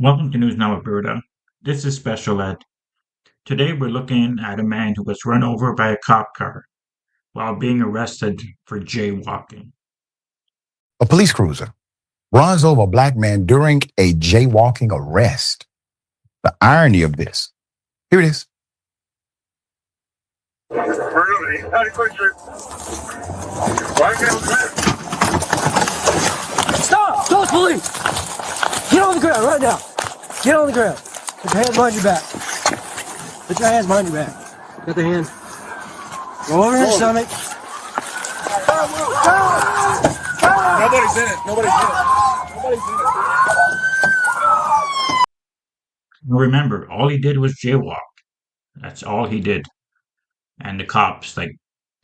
Welcome to News Now with Berta. This is Special Ed. Today we're looking at a man who was run over by a cop car while being arrested for jaywalking. A police cruiser runs over a black man during a jaywalking arrest. The irony of this. Here it is. Really? Stop! Those police! Get on the ground right now. Get on the ground. Put your hands behind your back. Put your hands behind your back. Got the hand. Go over your stomach. Nobody's in it. Nobody's in it. Nobody's in it. Now remember, all he did was jaywalk. That's all he did. And the cops,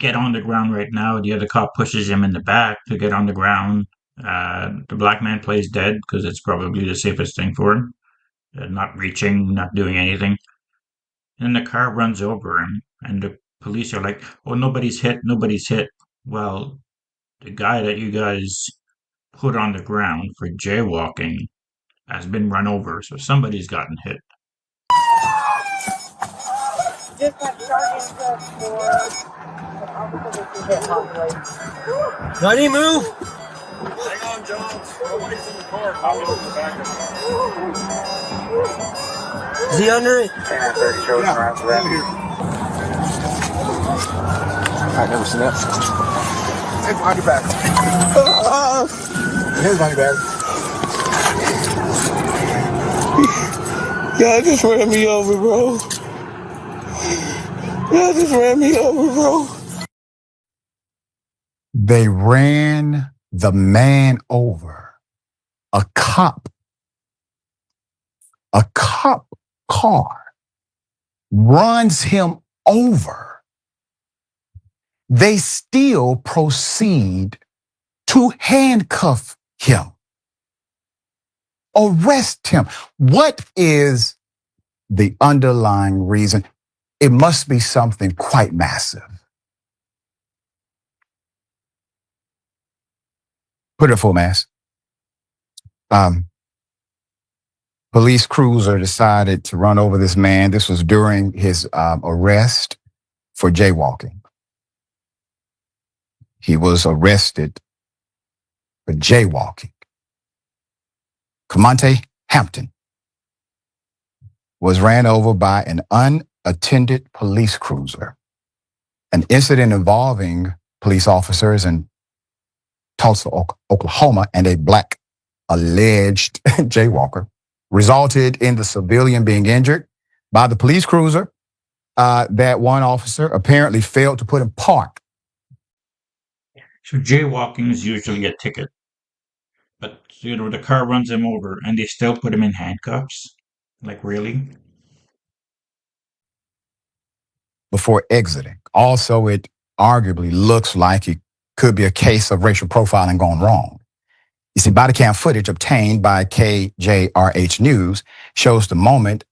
get on the ground right now. The other cop pushes him in the back to get on the ground. The black man plays dead because it's probably the safest thing for him. Not reaching, not doing anything. And the car runs over him, and the police are like, "Oh, nobody's hit, nobody's hit." Well, the guy that you guys put on the ground for jaywalking has been run over, so somebody's gotten hit. Just like charging just for an officer to get population. Johnny, move! Hang on, John. Nobody's in the car. Nobody's in the back of Is he under it? the car. I've never seen that. Hands behind your back. Hands behind your back. Y'all just ran me over, bro. Y'all just ran me over, bro. They ran the man over. A cop car runs him over. They still proceed to handcuff him, arrest him. What is the underlying reason? It must be something quite massive. Put it full mass. Police cruiser decided to run over this man. This was during his arrest for jaywalking. He was arrested for jaywalking. Camonte Hampton was ran over by an unattended police cruiser. An incident involving police officers in Tulsa, Oklahoma, and a black alleged jaywalker resulted in the civilian being injured by the police cruiser that one officer apparently failed to put in park. So jaywalking is usually a ticket, but the car runs him over and they still put him in handcuffs. Like, really? Before exiting. Also, it arguably looks like it could be a case of racial profiling gone wrong. You see, body cam footage obtained by KJRH News shows the moment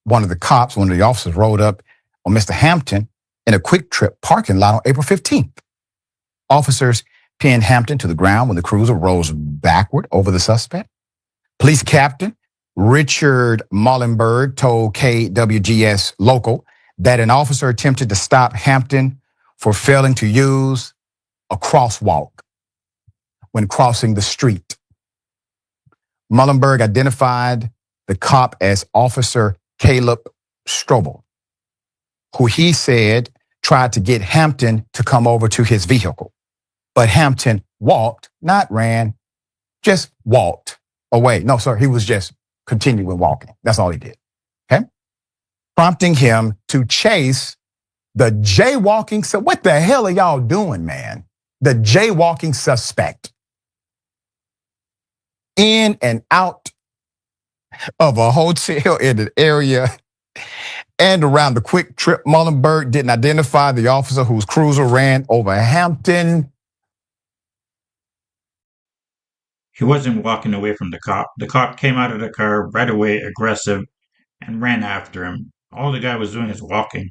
one of the officers rolled up on Mr. Hampton in a Quick Trip parking lot on April 15th. Officers pinned Hampton to the ground when the cruiser rolls backward over the suspect. Police Captain Richard Mullenberg told KWGS Local that an officer attempted to stop Hampton for failing to use a crosswalk when crossing the street. Mullenberg identified the cop as Officer Caleb Strobel, who he said tried to get Hampton to come over to his vehicle. But Hampton walked, not ran, just walked away. No, sir, he was just continuing walking. That's all he did. Okay? Prompting him to chase the jaywalking. So what the hell are y'all doing, man? The jaywalking suspect in and out of a hotel in an area and around the Quick Trip. Mullenberg didn't identify the officer whose cruiser ran over Hampton. He wasn't walking away from the cop. The cop came out of the car right away, aggressive, and ran after him. All the guy was doing is walking.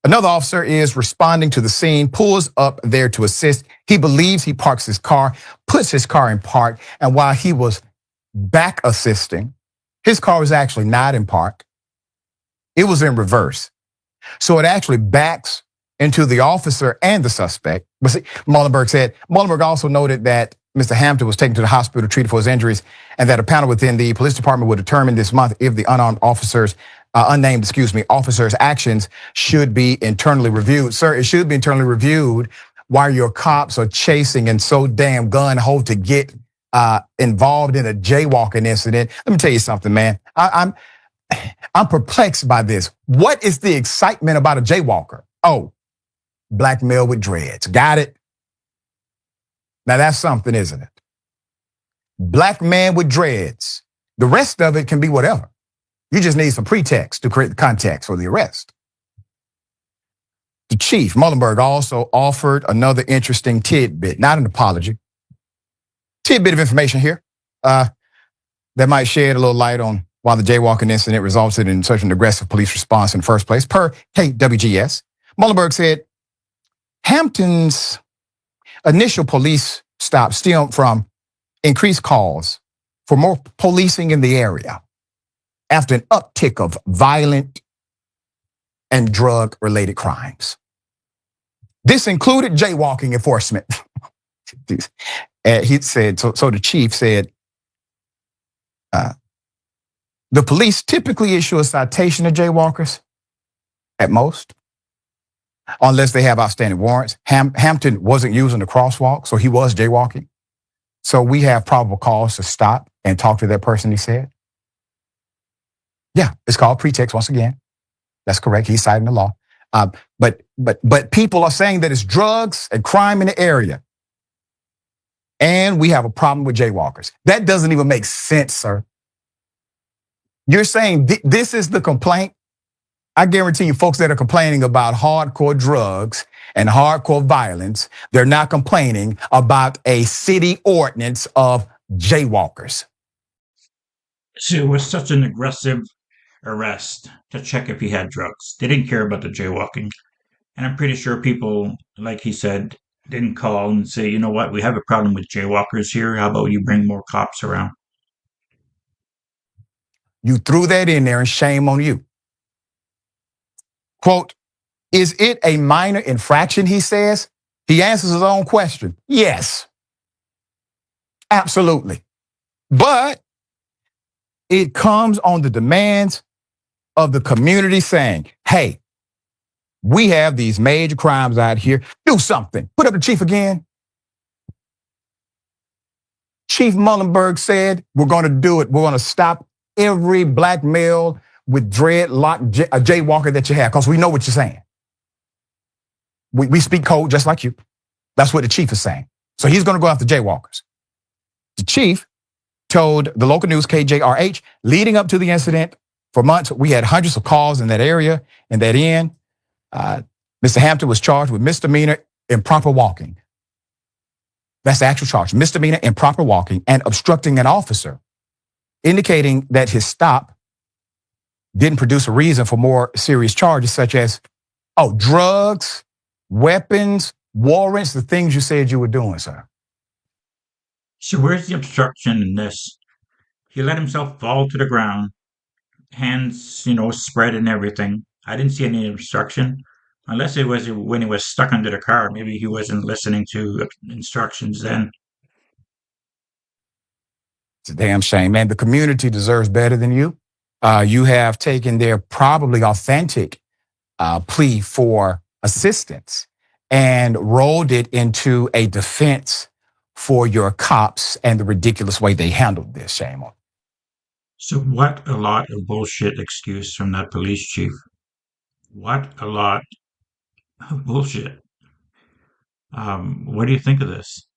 Another officer is responding to the scene, pulls up there to assist. He believes he parks his car, puts his car in park, and while he was back assisting. His car was actually not in park. It was in reverse. So it actually backs into the officer and the suspect. But see, Muhlenberg also noted that Mr. Hampton was taken to the hospital, treated for his injuries, and that a panel within the police department will determine this month if the unnamed officers' actions should be internally reviewed. Sir, it should be internally reviewed while your cops are chasing and so damn gun-ho to get involved in a jaywalking incident. Let me tell you something, man. I'm perplexed by this. What is the excitement about a jaywalker? Oh, black male with dreads. Got it? Now that's something, isn't it? Black man with dreads. The rest of it can be whatever. You just need some pretext to create the context for the arrest. The chief, Muhlenberg, also offered another interesting tidbit, not an apology. Tidbit of information here that might shed a little light on why the jaywalking incident resulted in such an aggressive police response in the first place. Per KWGS, Muhlenberg said Hampton's initial police stop stemmed from increased calls for more policing in the area after an uptick of violent and drug-related crimes. This included jaywalking enforcement. He said, so the chief said, the police typically issue a citation to jaywalkers, at most, unless they have outstanding warrants. Hampton wasn't using the crosswalk, so he was jaywalking. So we have probable cause to stop and talk to that person, he said. Yeah, it's called pretext once again. That's correct. He's citing the law. But people are saying that it's drugs and crime in the area. And we have a problem with jaywalkers. That doesn't even make sense, sir. You're saying this is the complaint? I guarantee you folks that are complaining about hardcore drugs and hardcore violence, they're not complaining about a city ordinance of jaywalkers. So it was such an aggressive arrest to check if he had drugs. They didn't care about the jaywalking. And I'm pretty sure people, like he said, didn't call and say, you know what, we have a problem with jaywalkers here. How about you bring more cops around? You threw that in there and shame on you. Quote, is it a minor infraction, he says? He answers his own question. Yes, absolutely. But it comes on the demands of the community saying, hey, we have these major crimes out here. Do something. Put up the chief again. Chief Muhlenberg said, we're going to do it. We're going to stop every black male with dreadlock jaywalker that you have, because we know what you're saying. We speak code just like you. That's what the chief is saying. So he's going to go after jaywalkers. The chief told the local news KJRH, leading up to the incident, for months, we had hundreds of calls in that area, in that inn. Mr. Hampton was charged with misdemeanor improper walking. That's the actual charge, misdemeanor improper walking and obstructing an officer, indicating that his stop didn't produce a reason for more serious charges such as, drugs, weapons, warrants, the things you said you were doing, sir. So where's the obstruction in this? He let himself fall to the ground, hands, spread and everything. I didn't see any obstruction, unless it was when he was stuck under the car. Maybe he wasn't listening to instructions then. It's a damn shame, man. The community deserves better than you. You have taken their probably authentic plea for assistance and rolled it into a defense for your cops and the ridiculous way they handled this. Shame on. So what a lot of bullshit excuse from that police chief. What a lot of bullshit. What do you think of this?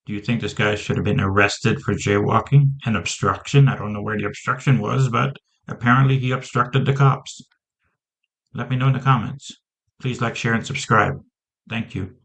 Do you think this guy should have been arrested for jaywalking and obstruction? I don't know where the obstruction was, but apparently he obstructed the cops. Let me know in the comments. Please like, share, and subscribe. Thank you.